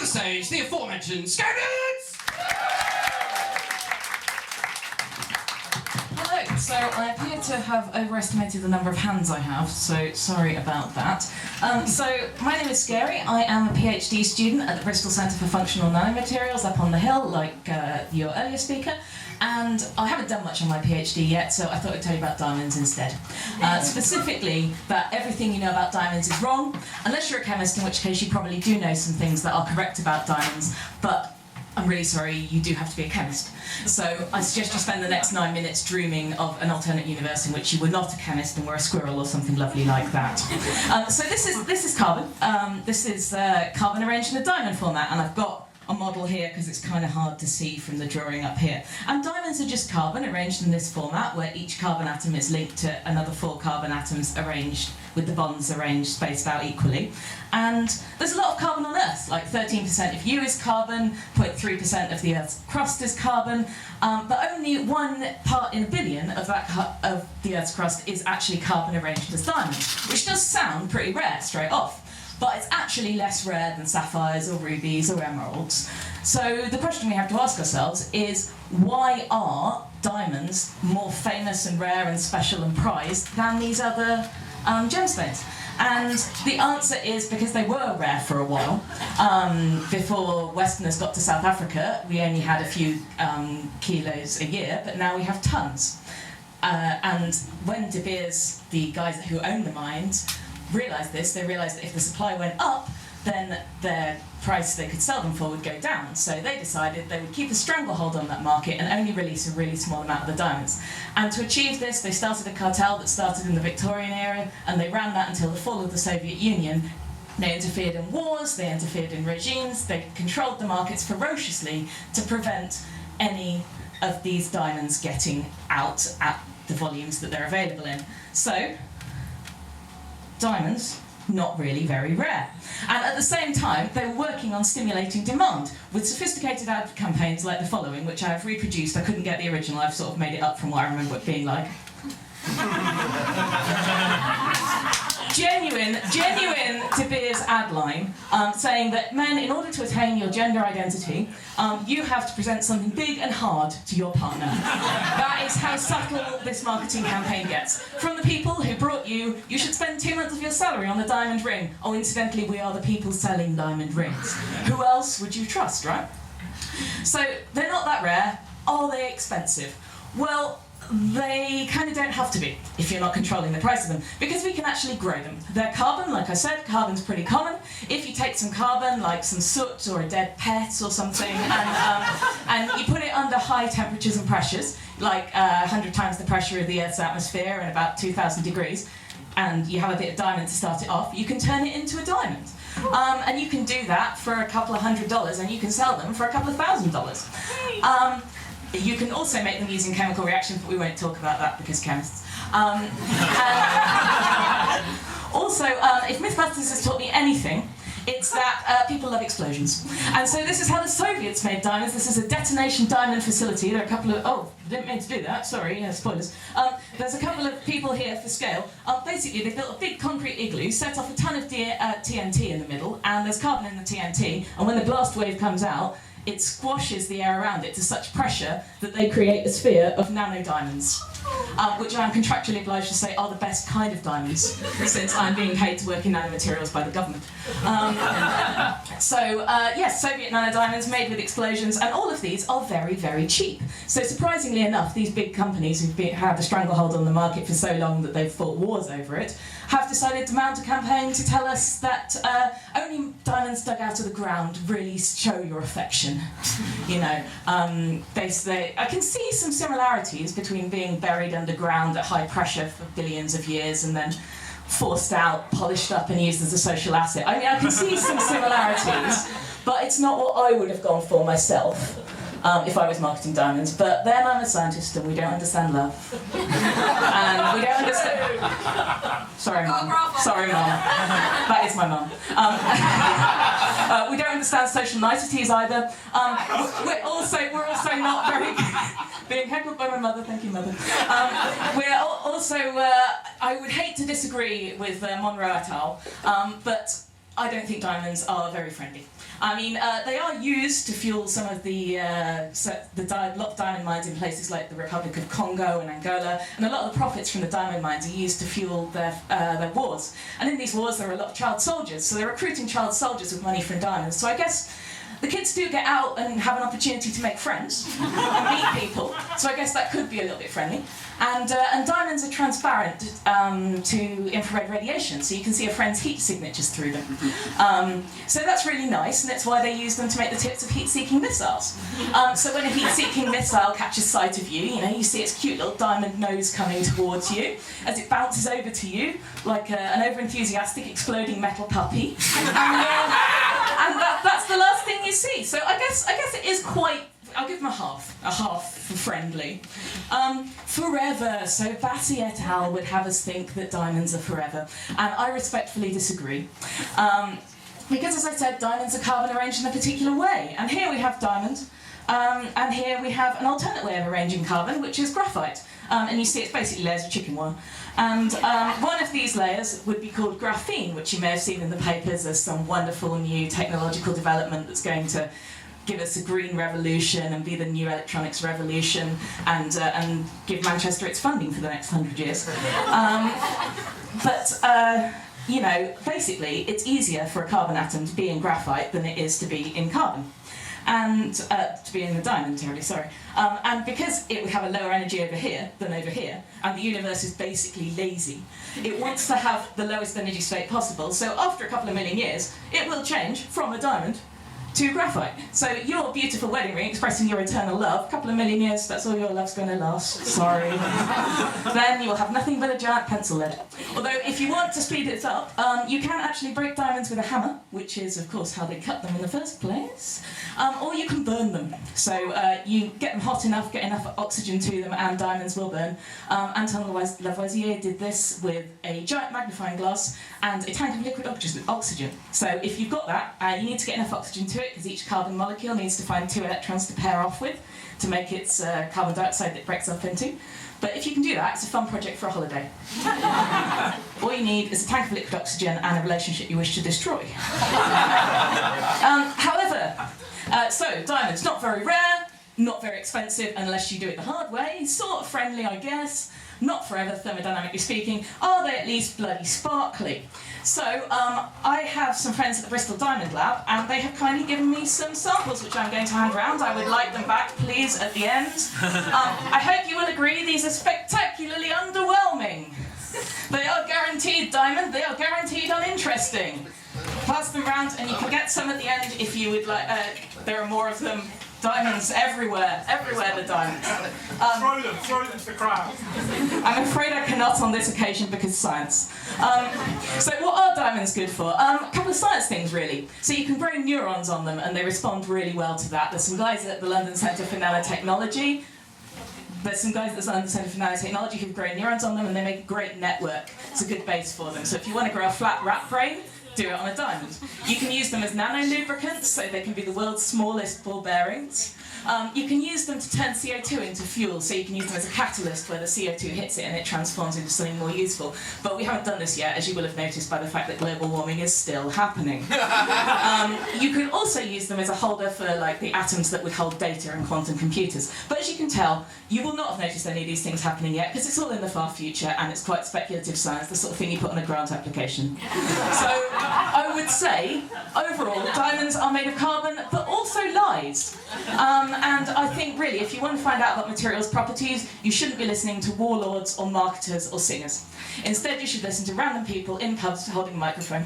stage, the aforementioned Scoundrels! Hello, so I appear to have overestimated the number of hands I have, so sorry about that. So my name is Scary. I am a PhD student at the Bristol Centre for Functional Nanomaterials up on the hill, like your earlier speaker. And I haven't done much on my PhD yet, so I thought I'd tell you about diamonds instead. Specifically, that everything you know about diamonds is wrong, unless you're a chemist, in which case you probably do know some things that are correct about diamonds, but I'm really sorry, you do have to be a chemist. So I suggest you spend the next 9 minutes dreaming of an alternate universe in which you were not a chemist and were a squirrel or something lovely like that. So this is carbon. This is carbon arranged in a diamond format, and I've got a model here because it's kind of hard to see from the drawing up here. And diamonds are just carbon arranged in this format where each carbon atom is linked to another 4 carbon atoms arranged with the bonds arranged spaced out equally. And there's a lot of carbon on Earth, like 13% of you is carbon, 0.3% of the Earth's crust is carbon, but only 1 part in a billion of of the Earth's crust is actually carbon arranged as diamonds, which does sound pretty rare straight off. But it's actually less rare than sapphires or rubies or emeralds. So the question we have to ask ourselves is, why are diamonds more famous and rare and special and prized than these other gemstones? And the answer is because they were rare for a while. Before Westerners got to South Africa, we only had a few kilos a year, but now we have tons. And when De Beers, the guys who own the mines, realised this, they realised that if the supply went up, then their price they could sell them for would go down. So they decided they would keep a stranglehold on that market and only release a really small amount of the diamonds. And to achieve this, they started a cartel that started in the Victorian era, and they ran that until the fall of the Soviet Union. They interfered in wars, they interfered in regimes, they controlled the markets ferociously to prevent any of these diamonds getting out at the volumes that they're available in. So, diamonds, not really very rare. And at the same time, they were working on stimulating demand with sophisticated ad campaigns like the following, which I have reproduced. I couldn't get the original, I've sort of made it up from what I remember it being like. Genuine De Beers ad line saying that men, in order to attain your gender identity, you have to present something big and hard to your partner. That is how subtle this marketing campaign gets. From the people who brought you should spend 2 months of your salary on a diamond ring. Oh, incidentally, we are the people selling diamond rings. Who else would you trust, right? So, they're not that rare. Are they expensive? Well, they kind of don't have to be if you're not controlling the price of them, because we can actually grow them. They're carbon, like I said, carbon's pretty common. If you take some carbon, like some soot or a dead pet or something, and you put it under high temperatures and pressures, like 100 times the pressure of the Earth's atmosphere and about 2,000 degrees, and you have a bit of diamond to start it off, you can turn it into a diamond. And you can do that for a couple of $100, and you can sell them for a couple of $1,000s. You can also make them using chemical reactions, but we won't talk about that because chemists. Also, if Mythbusters has taught me anything, it's that people love explosions. And so this is how the Soviets made diamonds. This is a detonation diamond facility. There are a couple of... Oh, I didn't mean to do that. Sorry, spoilers. There's a couple of people here for scale. Basically, they built a big concrete igloo, set off a ton of TNT in the middle, and there's carbon in the TNT, and when the blast wave comes out, it squashes the air around it to such pressure that they create a sphere of nanodiamonds, which I'm contractually obliged to say are the best kind of diamonds, since I'm being paid to work in nanomaterials by the government. Yes, Soviet nanodiamonds made with explosions, and all of these are very, very cheap. So surprisingly enough, these big companies who've had a stranglehold on the market for so long that they've fought wars over it, have decided to mount a campaign to tell us that only diamonds dug out of the ground really show your affection. You know, I can see some similarities between being buried underground at high pressure for billions of years and then forced out, polished up and used as a social asset. I mean, I can see some similarities, but it's not what I would have gone for myself. If I was marketing diamonds, but then I'm a scientist and we don't understand love. And we don't understand... Sorry, Mum. Sorry, Mum. That is my mum. We don't understand social niceties either. We're also not very... Being heckled by my mother, thank you, Mother. We're also... I would hate to disagree with Monroe et al., but I don't think diamonds are very friendly. I mean, they are used to fuel some of the lot of diamond mines in places like the Republic of Congo and Angola, and a lot of the profits from the diamond mines are used to fuel their wars. And in these wars, there are a lot of child soldiers, so they're recruiting child soldiers with money from diamonds. So I guess the kids do get out and have an opportunity to make friends and meet people, so I guess that could be a little bit friendly. And diamonds are transparent to infrared radiation, so you can see a friend's heat signatures through them. So that's really nice, and that's why they use them to make the tips of heat-seeking missiles. So when a heat-seeking missile catches sight of you, you see its cute little diamond nose coming towards you as it bounces over to you like an over-enthusiastic exploding metal puppy. And that's the last thing you see. So I guess it is quite. I'll give them a half for friendly. Forever. So Bassi et al. Would have us think that diamonds are forever, and I respectfully disagree. Because, as I said, diamonds are carbon arranged in a particular way, and here we have diamond, and here we have an alternate way of arranging carbon, which is graphite. And you see it's basically layers of chicken wire. And one of these layers would be called graphene, which you may have seen in the papers as some wonderful new technological development that's going to give us a green revolution and be the new electronics revolution and give Manchester its funding for the next 100 years. Basically, it's easier for a carbon atom to be in graphite than it is to be in carbon. And to be in the diamond, terribly sorry. And because it would have a lower energy over here than over here, and the universe is basically lazy, it wants to have the lowest energy state possible, so after a couple of million years, it will change from a diamond to graphite. So your beautiful wedding ring expressing your eternal love, a couple of million years, that's all your love's going to last. Sorry. Then you will have nothing but a giant pencil lead. Although if you want to speed it up, you can actually break diamonds with a hammer, which is of course how they cut them in the first place, or you can burn them. So you get them hot enough, get enough oxygen to them, and diamonds will burn. Anton Lavoisier did this with a giant magnifying glass and a tank of liquid oxygen. So if you've got that, you need to get enough oxygen to it, because each carbon molecule needs to find 2 electrons to pair off with to make its carbon dioxide that it breaks up into. But if you can do that, it's a fun project for a holiday. All you need is a tank of liquid oxygen and a relationship you wish to destroy. So diamonds, not very rare, not very expensive unless you do it the hard way, sort of friendly, I guess, not forever, thermodynamically speaking. Are they at least bloody sparkly? So I have some friends at the Bristol Diamond Lab, and they have kindly given me some samples which I'm going to hand around. I would like them back, please, at the end. I hope you will agree these are spectacularly underwhelming. They are guaranteed diamond, they are guaranteed uninteresting. Pass them round and you can get some at the end if you would like. There are more of them. Diamonds everywhere the diamonds. Throw them to the crowd. I'm afraid I cannot on this occasion because science. So what are diamonds good for? A couple of science things really. So you can grow neurons on them and they respond really well to that. There's some guys at the London Centre for Nanotechnology. Who've grown neurons on them and they make a great network. It's a good base for them. So if you want to grow a flat rat brain, do it on a diamond. You can use them as nanolubricants, so they can be the world's smallest ball bearings. You can use them to turn CO2 into fuel, so you can use them as a catalyst where the CO2 hits it and it transforms into something more useful. But we haven't done this yet, as you will have noticed by the fact that global warming is still happening. You could also use them as a holder for the atoms that would hold data in quantum computers. But as you can tell, you will not have noticed any of these things happening yet, because it's all in the far future and it's quite speculative science, the sort of thing you put on a grant application. So I would say, overall, diamonds are made of carbon, but also lies. And I think, really, if you want to find out about materials' properties, you shouldn't be listening to warlords or marketers or singers. Instead, you should listen to random people in pubs holding a microphone.